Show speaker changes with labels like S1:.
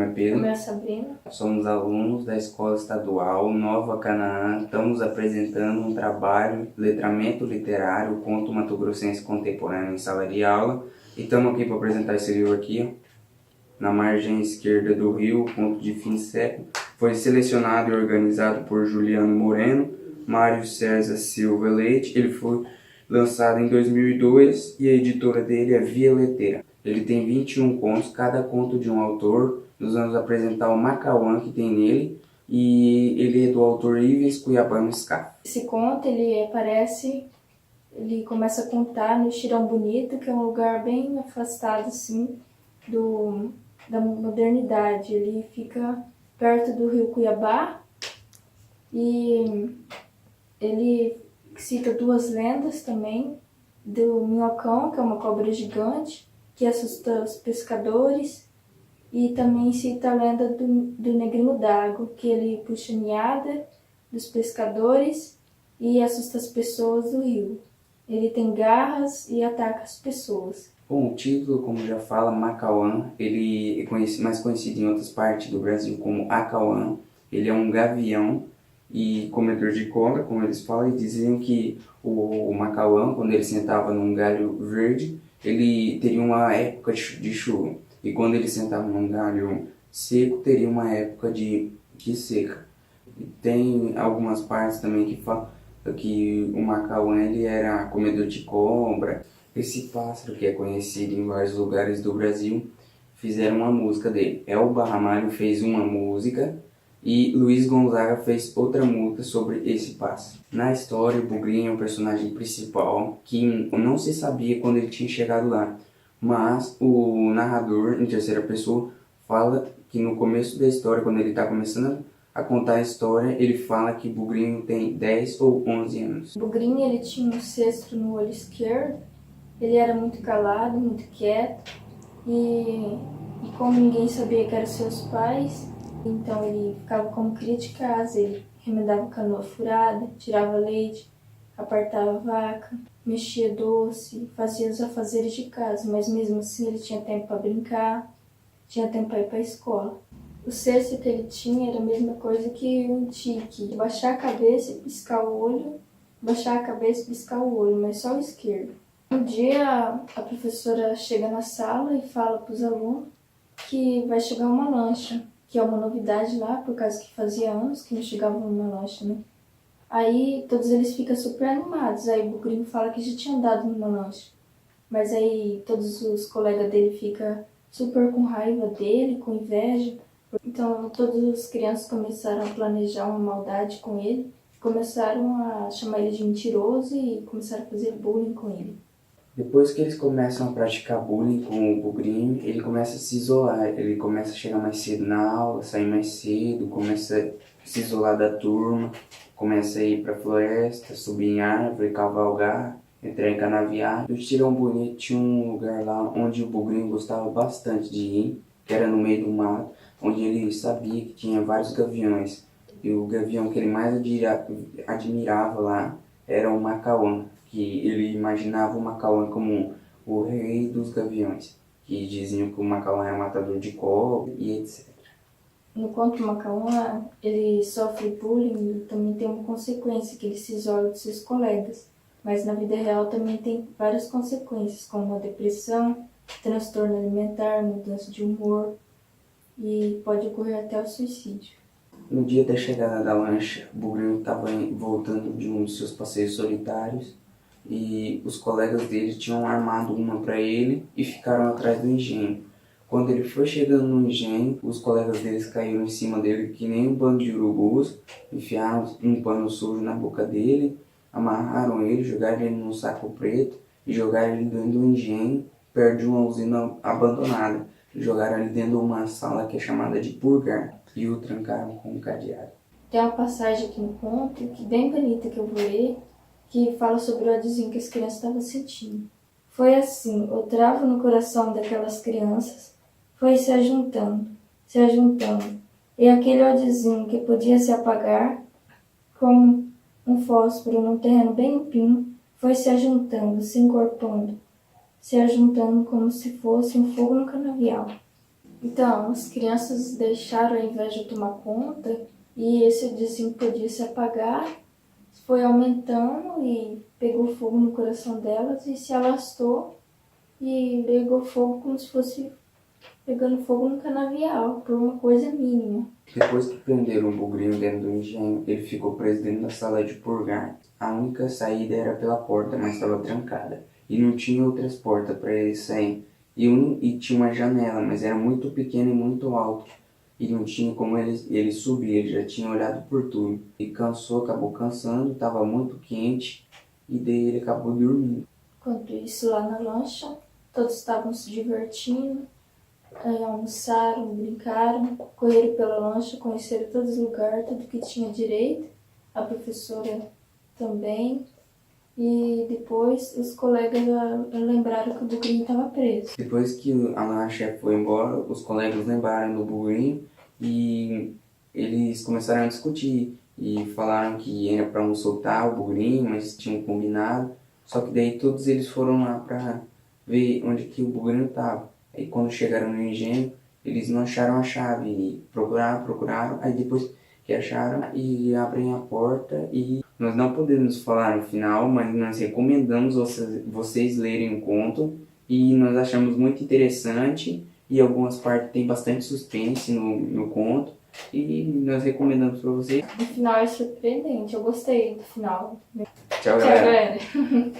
S1: é Pedro.
S2: Meu nome é Sabrina.
S1: Somos alunos da Escola Estadual Nova Canaã. Estamos apresentando um trabalho, letramento literário, conto mato-grossense contemporâneo em sala de aula. E estamos aqui para apresentar esse livro aqui, ó. Na margem esquerda do rio, conto de fim de século. Foi selecionado e organizado por Juliano Moreno, Mário César Silva Leite. Ele foi lançado em 2002 e a editora dele é Via Leteira. Ele tem 21 contos, cada conto de um autor. Nós vamos apresentar o Macauã que tem nele, e ele é do autor Ives Cuiabano Scaff.
S2: Esse conto, ele começa a contar no Xirão Bonito, que é um lugar bem afastado, assim, da modernidade. Ele fica perto do rio Cuiabá e ele cita duas lendas também, do minhocão, que é uma cobra gigante, que assusta os pescadores, e também cita a lenda do negrinho d'água, que ele puxa a ninhada dos pescadores e assusta as pessoas do rio. Ele tem garras e ataca as pessoas.
S1: Bom, o título, como já fala, Macauã, ele é mais conhecido em outras partes do Brasil como Acauã. Ele é um gavião e comedor de cobra, como eles falam, e diziam que o Macauã, quando ele sentava num galho verde, ele teria uma época de chuva. E quando ele sentava num galho seco, teria uma época de seca. E tem algumas partes também que falam que o Macauã ele era comedor de cobra. Esse pássaro, que é conhecido em vários lugares do Brasil, fizeram uma música dele. Elba Ramalho fez uma música e Luiz Gonzaga fez outra música sobre esse pássaro. Na história, o Bugrinho é o personagem principal, que não se sabia quando ele tinha chegado lá. Mas o narrador, em terceira pessoa, fala que no começo da história, quando ele está começando a contar a história, ele fala que Bugrinho tem 10 ou 11 anos.
S2: Bugrinho, ele tinha um cesto no olho esquerdo. Ele era muito calado, muito quieto, e como ninguém sabia que eram seus pais, então ele ficava como cria de casa. Ele remendava canoa furada, tirava leite, apartava vaca, mexia doce, fazia os afazeres de casa, mas mesmo assim ele tinha tempo para brincar, tinha tempo para ir para a escola. O cesto que ele tinha era a mesma coisa que um tique, baixar a cabeça e piscar o olho, baixar a cabeça e piscar o olho, mas só o esquerdo. Um dia a professora chega na sala e fala para os alunos que vai chegar uma lancha, que é uma novidade lá, por causa que fazia anos que não chegava uma lancha, né? Aí todos eles ficam super animados. Aí o Bugrinho fala que já tinha andado numa lancha. Mas aí todos os colegas dele ficam super com raiva dele, com inveja. Então todas as crianças começaram a planejar uma maldade com ele. Começaram a chamar ele de mentiroso e começaram a fazer bullying com ele.
S1: Depois que eles começam a praticar bullying com o Bugrinho, ele começa a se isolar. Ele começa a chegar mais cedo na aula, sair mais cedo, começa a se isolar da turma, começa a ir pra floresta, subir em árvore, cavalgar, entrar em canavial. No Xirão Bonito tinha um lugar lá onde o Bugrinho gostava bastante de ir, que era no meio do mato, onde ele sabia que tinha vários gaviões. E o gavião que ele mais admirava lá era o Macauã, que ele imaginava o Macauã como o rei dos gaviões, que diziam que o Macauã é matador de cobra e etc.
S2: No conto Macauã, ele sofre bullying e também tem uma consequência, que ele se isola dos seus colegas. Mas na vida real também tem várias consequências, como a depressão, transtorno alimentar, mudança de humor, e pode ocorrer até o suicídio.
S1: No dia da chegada da lancha, Bugrinho estava voltando de um dos seus passeios solitários e os colegas dele tinham armado uma para ele e ficaram atrás do engenho. Quando ele foi chegando no engenho, os colegas deles caíram em cima dele que nem um bando de urubus, enfiaram um pano sujo na boca dele, amarraram ele, jogaram ele num saco preto e jogaram ele dentro do engenho, perto de uma usina abandonada. Jogaram ele dentro de uma sala que é chamada de purgar e o trancaram com um cadeado.
S2: Tem uma passagem aqui no conto, que bem bonita, que eu vou ler, que fala sobre o ódiozinho que as crianças estavam sentindo. Foi assim, o travo no coração daquelas crianças foi se ajuntando, e aquele ódiozinho que podia se apagar como um fósforo num terreno bem limpinho foi se ajuntando, se encorpando, se ajuntando como se fosse um fogo no canavial. Então, as crianças deixaram a inveja tomar conta e esse desimpodia se apagar, foi aumentando e pegou fogo no coração delas e se alastou e pegou fogo como se fosse pegando fogo no canavial, por uma coisa mínima.
S1: Depois que prenderam o bugrinho dentro do engenho, ele ficou preso dentro da sala de purgar. A única saída era pela porta, mas estava trancada. E não tinha outras portas para ele sair. E tinha uma janela, mas era muito pequena e muito alta. E não tinha como ele subir, ele já tinha olhado por tudo. E cansou, acabou cansando, estava muito quente. E daí ele acabou dormindo.
S2: Enquanto isso, lá na lancha, todos estavam se divertindo, almoçaram, brincaram, correram pela lancha, conheceram todos os lugares, tudo que tinha direito, a professora também. E depois os colegas lembraram que o bugrinho estava preso.
S1: Depois que a lancha foi embora, os colegas lembraram do bugrinho e eles começaram a discutir. E falaram que era para um soltar o bugrinho, mas tinham combinado. Só que daí todos eles foram lá para ver onde que o bugrinho estava. Aí quando chegaram no engenho, eles não acharam a chave. E procuraram. Aí depois que acharam, e abrem a porta e nós não podemos falar no final, mas nós recomendamos vocês lerem o conto e nós achamos muito interessante e algumas partes tem bastante suspense no conto e nós recomendamos para vocês.
S2: O final é surpreendente, eu gostei do final.
S1: Tchau,
S2: Tchau,
S1: galera.
S2: galera.